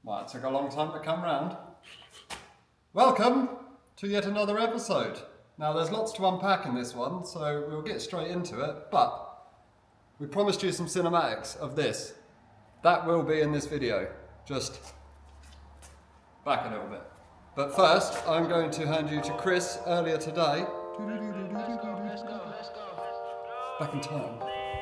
Well, it took a long time to come round. Welcome to yet another episode. Now, there's lots to unpack in this one, so we'll get straight into it, but we promised you some cinematics of this. That will be in this video. Just back a little bit. But first, I'm going to hand you to Chris earlier today. Back in time.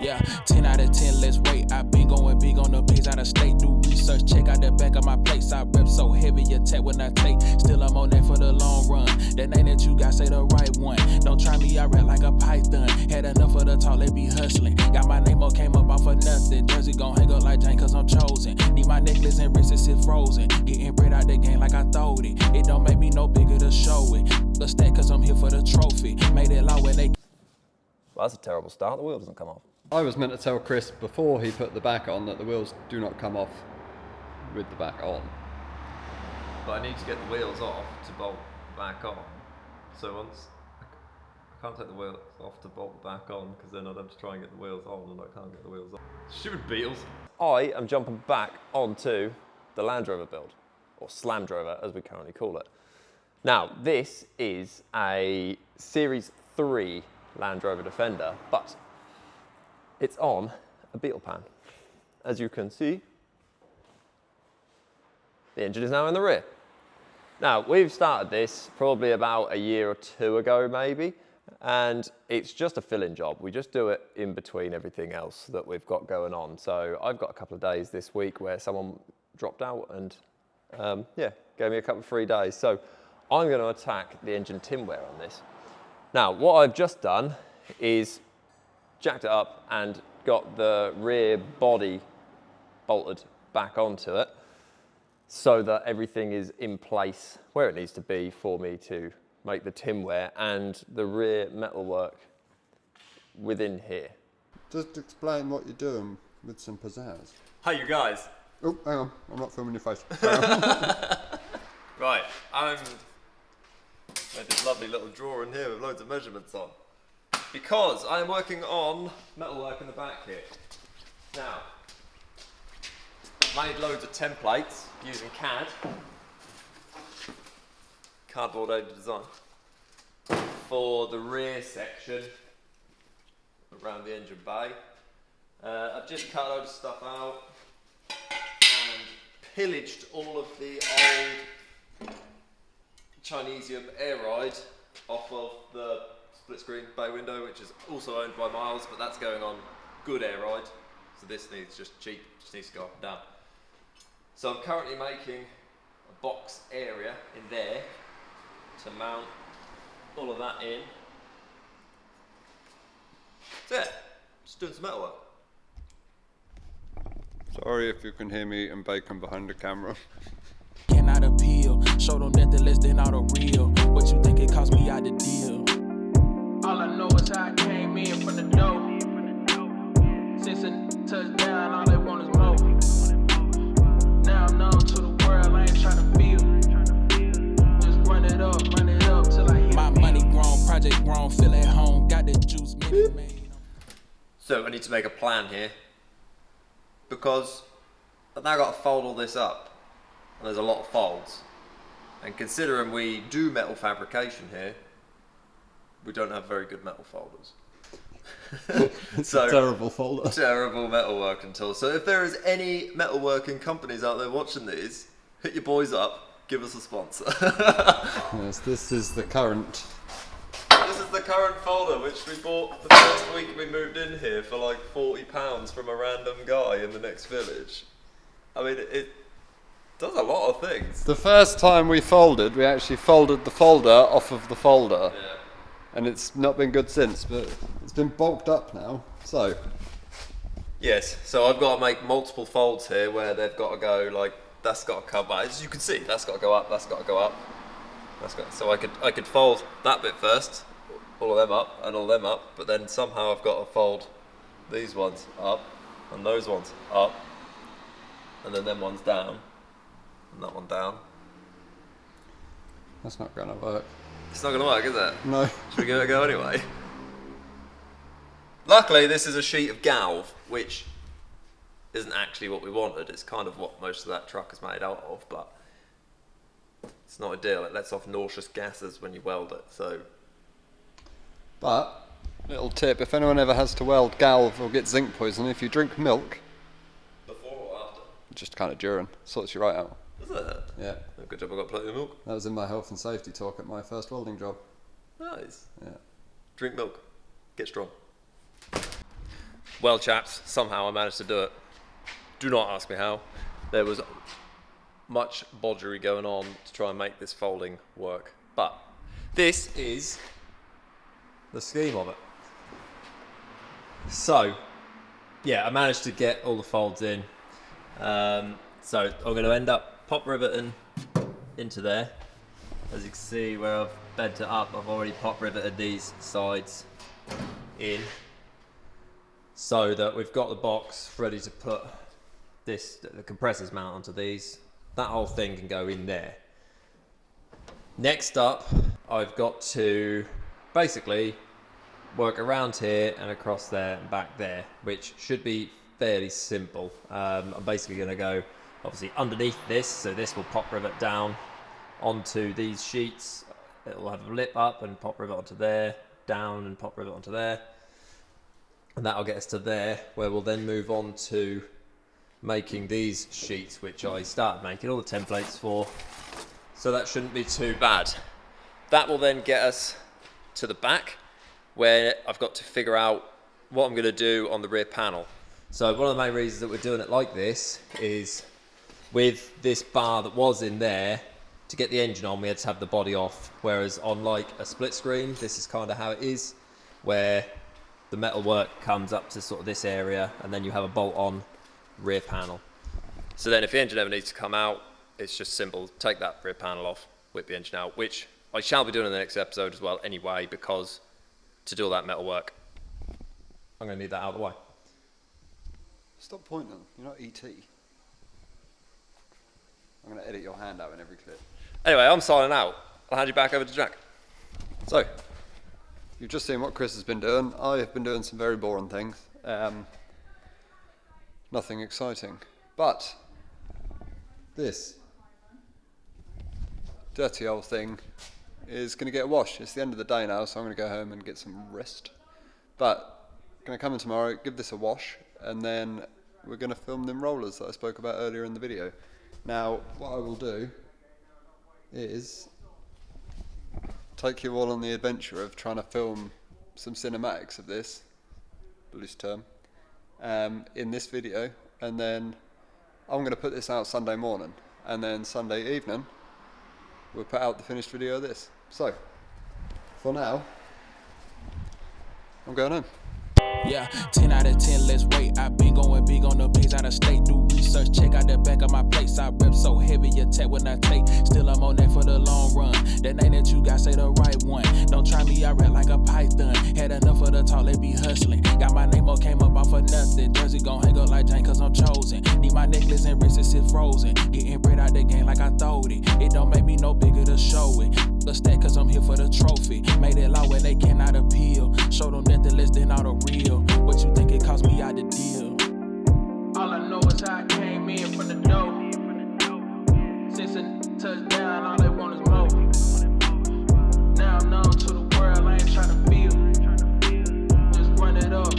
Yeah, 10 out of 10, let's rate. I've been going big on the page out of state. Do research, check out the back of my place. I rep so heavy, attack when I take. Still, I'm on that for the long run. That name that you got, say the right one. Don't try me, I rap like a python. Had enough of the talk, let be hustling. Got my name up, came up off of nothing. Jersey gon' hang up like Jane, cause I'm chosen. Need my necklace and wrist, it's frozen. Getting bread out the game like I throwed it. It don't make me no bigger to show it. The stack, cause I'm here for the trophy. Made it low when they. Well, that's a terrible start. The wheel doesn't come off. I was meant to tell Chris before he put the back on that the wheels do not come off with the back on. But I need to get the wheels off to bolt back on. So once I can't take the wheels off to bolt back on, because then I'd have to try and get the wheels on, and I can't get the wheels on. Stupid Beatles. I am jumping back onto the Land Rover build, or slamrover as we currently call it. Now, this is a Series 3 Land Rover Defender, but it's on a Beetle pan. As you can see, the engine is now in the rear. Now, we've started this probably about a year or two ago, maybe, and it's just a fill-in job. We just do it in between everything else that we've got going on. So I've got a couple of days this week where someone dropped out and gave me a couple of free days. So I'm going to attack the engine tinware on this. Now, what I've just done is jacked it up and got the rear body bolted back onto it so that everything is in place where it needs to be for me to make the tinware and the rear metalwork within here. Just explain what you're doing with some pizzazz. Hi, you guys. Oh, hang on, I'm not filming your face. Right, made this lovely little drawer in here with loads of measurements on. Because I am working on metalwork in the back here. Now, made loads of templates using CAD, cardboard aided design, for the rear section around the engine bay. I've just cut a load of stuff out and pillaged all of the old Chinesium air ride off of the split screen bay window, which is also owned by Miles, but that's going on good air ride. So this needs just cheap, just needs to go up and down. So I'm currently making a box area in there to mount all of that in. So yeah, just doing some metalwork. Sorry if you can hear me eating bacon behind the camera. Cannot appeal. Show them that the less than all the real. What you think it cost me out the deal? All I know is how I came in from the dough. Since a touchdown, all they want is more. Now I'm known to the world, I ain't trying to feel. Just run it up till I hit my money grown, project grown, feel at home, got the juice, made. So I need to make a plan here, because I've now got to fold all this up, and there's a lot of folds. And considering we do metal fabrication here, we don't have very good metal folders. So terrible folder. Terrible metalworking tools. So if there is any metalworking companies out there watching these, hit your boys up, give us a sponsor. Yes, this is the current. This is the current folder, which we bought the first week we moved in here for like £40 from a random guy in the next village. I mean, it does a lot of things. The first time we folded, we actually folded the folder off of the folder. Yeah. And it's not been good since, but it's been bulked up now, so. Yes, so I've got to make multiple folds here where they've got to go, like, that's got to come back. As you can see, that's got to go up, that's got to go up. So I could fold that bit first, all of them up and all of them up, but then somehow I've got to fold these ones up and those ones up, and then them ones down, and that one down. That's not gonna work. It's not going to work, is it? No. Should we give it a go anyway? Luckily, this is a sheet of galv, which isn't actually what we wanted. It's kind of what most of that truck is made out of, but it's not ideal. It lets off nauseous gases when you weld it, so... But, little tip, if anyone ever has to weld galv or get zinc poisoning, if you drink milk... Before or after? Just kind of during. Sorts you right out. Is it? Yeah. Good job I got plenty of milk. That was in my health and safety talk at my first welding job. Nice. Yeah. Drink milk. Get strong. Well, chaps, somehow I managed to do it. Do not ask me how. There was much bodgery going on to try and make this folding work. But this is the scheme of it. So, yeah, I managed to get all the folds in. So I'm going to end up pop riveting into there. As you can see where I've bent it up, I've already pop riveted these sides in so that we've got the box ready to put the compressors mount onto these. That whole thing can go in there. Next up, I've got to basically work around here and across there and back there, which should be fairly simple. I'm basically going to go obviously underneath this, so this will pop rivet down onto these sheets. It will have a lip up and pop rivet onto there, down and pop rivet onto there, and that'll get us to there, where we'll then move on to making these sheets, which I started making all the templates for, so that shouldn't be too bad. That will then get us to the back, where I've got to figure out what I'm going to do on the rear panel. So one of the main reasons that we're doing it like this is with this bar that was in there, to get the engine on we had to have the body off, whereas on like a split screen this is kind of how it is, where the metal work comes up to sort of this area and then you have a bolt on rear panel. So then if the engine ever needs to come out, it's just simple, take that rear panel off, whip the engine out, which I shall be doing in the next episode as well anyway, because to do all that metal work I'm going to need that out of the way. Stop pointing, you're not ET. I'm going to edit your hand out in every clip. Anyway, I'm signing out. I'll hand you back over to Jack. So, you've just seen what Chris has been doing. I have been doing some very boring things. Nothing exciting. But this dirty old thing is going to get washed. It's the end of the day now, so I'm going to go home and get some rest. But I'm going to come in tomorrow, give this a wash, and then we're going to film them rollers that I spoke about earlier in the video. Now, what I will do is take you all on the adventure of trying to film some cinematics of this, loose term, in this video, and then I'm going to put this out Sunday morning, and then Sunday evening we'll put out the finished video of this. So, for now, I'm going home. Yeah, 10 out of 10, let's wait. I've been going big on the pigs out of state. Do research, check out the back of my plates. I rep so heavy, attack when I take. Still, I'm on that for the long run. That name that you got, say the right one. Don't try me, I rap like a python. Had enough of the talk, let be hustling. Got my name up, came up off of nothing. Jersey gon' hang up like Jane, cause I'm chosen. Need my necklace and wrists, it's frozen. Getting bread out the game like I throwed it. It don't make me no bigger to show it. The stack, cause I'm here for the trophy. Made it law where they cannot appeal. Show them nothing less than all the real. What you think it cost me out the deal? All I know is how I came in from the dough. Since a touchdown, all they want is more. Now I'm known to the world, I ain't tryna feel. Just run it up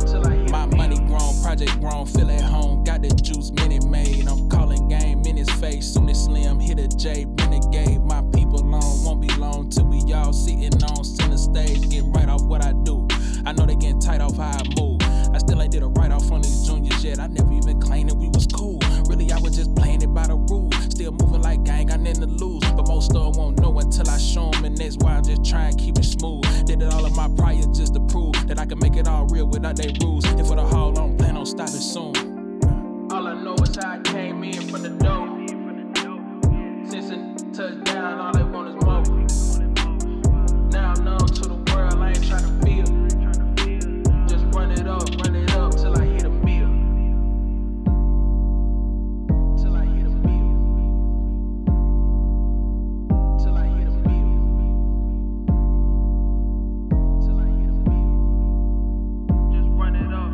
till I hit my money grown, project grown, feel at home. Got the juice, minute made. I'm calling game in his face. Soon as Slim hit a J, renegade. My people long, won't be long till we all sitting on center stage, getting right off what I do. I know they getting tight off how I move. I still ain't did a write-off on these juniors yet. I never even claimed that we was cool. Really, I was just playing it by the rules. Still moving like gang, got nothing to lose. But most of them won't know until I show them, and that's why I'm just trying to keep it smooth. Did it all of my prior just to prove that I can make it all real without they rules. And for the haul, I don't plan on stopping soon. All I know is how I came in from the dough. Since a touchdown, all they want is more. Now I'm known to the world, I ain't tryna feel. Run it up till I hit a meal. Till I hit a meal. Till I hit a meal. Till I hit a meal. Just run it up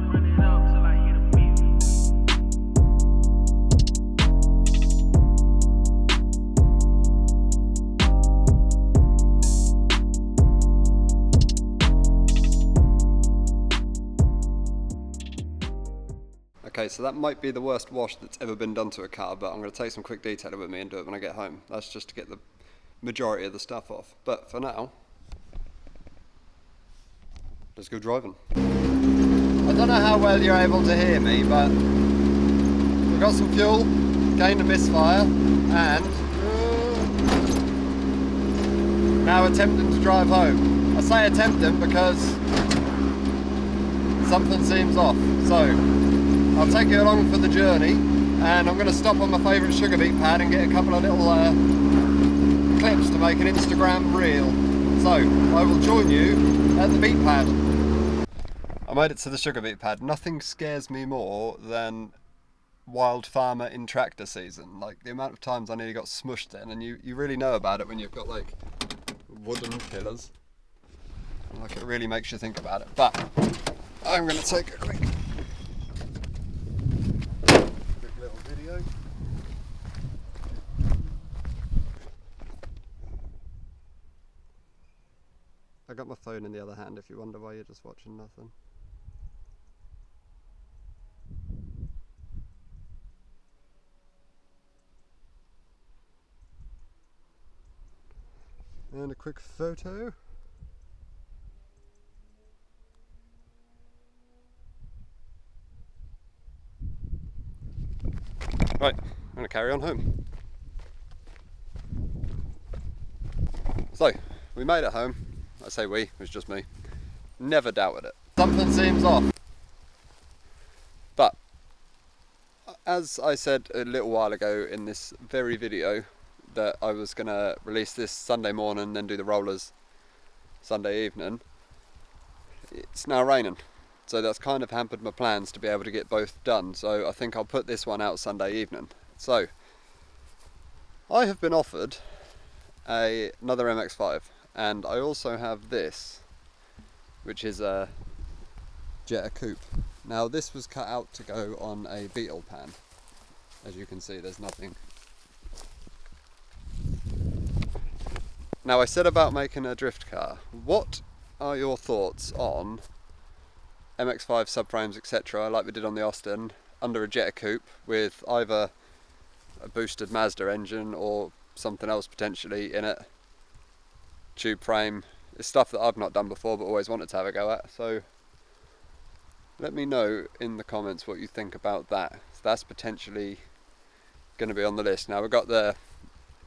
Okay, so that might be the worst wash that's ever been done to a car, but I'm going to take some quick detailer with me and do it when I get home. That's just to get the majority of the stuff off. But for now, let's go driving. I don't know how well you're able to hear me, but we've got some fuel, gained a misfire, and now attempting to drive home. I say attempting because something seems off. So I'll take you along for the journey, and I'm going to stop on my favourite sugar beet pad and get a couple of little clips to make an Instagram reel. So I will join you at the beet pad. I made it to the sugar beet pad. Nothing scares me more than wild farmer in tractor season. Like the amount of times I nearly got smushed in, and you really know about it when you've got like wooden pillars. Like it really makes you think about it. But I'm going to take a quick little video. I got my phone in the other hand if you wonder why you're just watching nothing. And a quick photo. Right, I'm going to carry on home. So, we made it home. I say we, it was just me. Never doubted it. Something seems off. But, as I said a little while ago in this very video, that I was going to release this Sunday morning, then do the rollers Sunday evening, it's now raining. So that's kind of hampered my plans to be able to get both done. So I think I'll put this one out Sunday evening. So, I have been offered another MX-5, and I also have this, which is a Jetta coupe. Now this was cut out to go on a Beetle pan. As you can see, there's nothing. Now I said about making a drift car. What are your thoughts on MX-5 subframes, etc., like we did on the Austin, under a Jetta coupe with either a boosted Mazda engine or something else potentially in it? Tube frame. It's stuff that I've not done before but always wanted to have a go at. So let me know in the comments what you think about that. So that's potentially going to be on the list. Now we've got the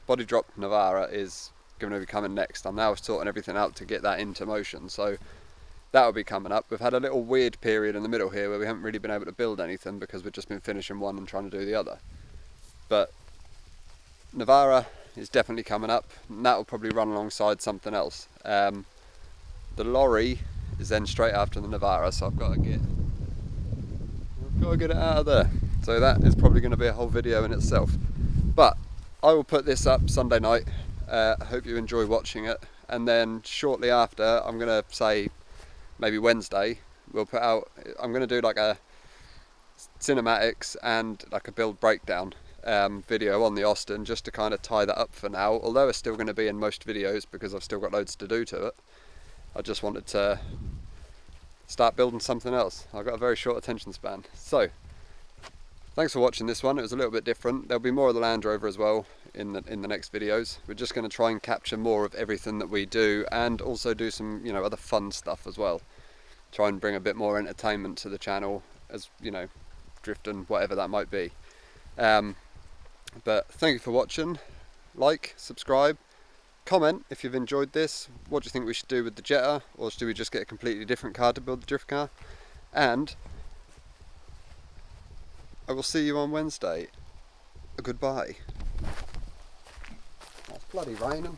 body drop Navara is going to be coming next. I'm now sorting everything out to get that into motion. So that will be coming up. We've had a little weird period in the middle here where we haven't really been able to build anything because we've just been finishing one and trying to do the other. But Navara is definitely coming up, and that will probably run alongside something else. The lorry is then straight after the Navara, so I've got to get it out of there. So that is probably going to be a whole video in itself. But I will put this up Sunday night. I hope you enjoy watching it, and then shortly after, I'm going to say maybe Wednesday, we'll put out, I'm going to do like a cinematics and like a build breakdown video on the Austin, just to kind of tie that up for now, although it's still going to be in most videos because I've still got loads to do to it. I just wanted to start building something else. I've got a very short attention span. So thanks for watching this one. It was a little bit different. There'll be more of the Land Rover as well in the next videos. We're just going to try and capture more of everything that we do, and also do some, you know, other fun stuff as well. Try and bring a bit more entertainment to the channel, as you know, drifting, whatever that might be. But thank you for watching. Like, subscribe, comment if you've enjoyed this. What do you think we should do with the Jetta, or should we just get a completely different car to build the drift car? And I will see you on Wednesday. Goodbye. Oh, it's bloody raining.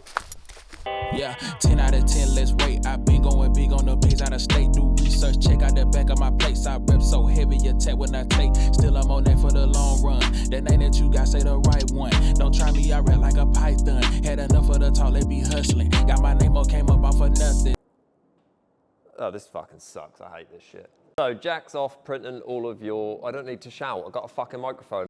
Yeah, 10 out of 10, let's wait. I've been going big on the pigs out of state. Do research, check out the back of my plates. I rep so heavy, attack when I take. Still, I'm on that for the long run. That name that you got, say the right one. Don't try me, I rap like a python. Had enough of the talk, let be hustling. Got my name up, came up off of nothing. Oh, this fucking sucks. I hate this shit. So Jack's off printing all of your, I don't need to shout, I've got a fucking microphone.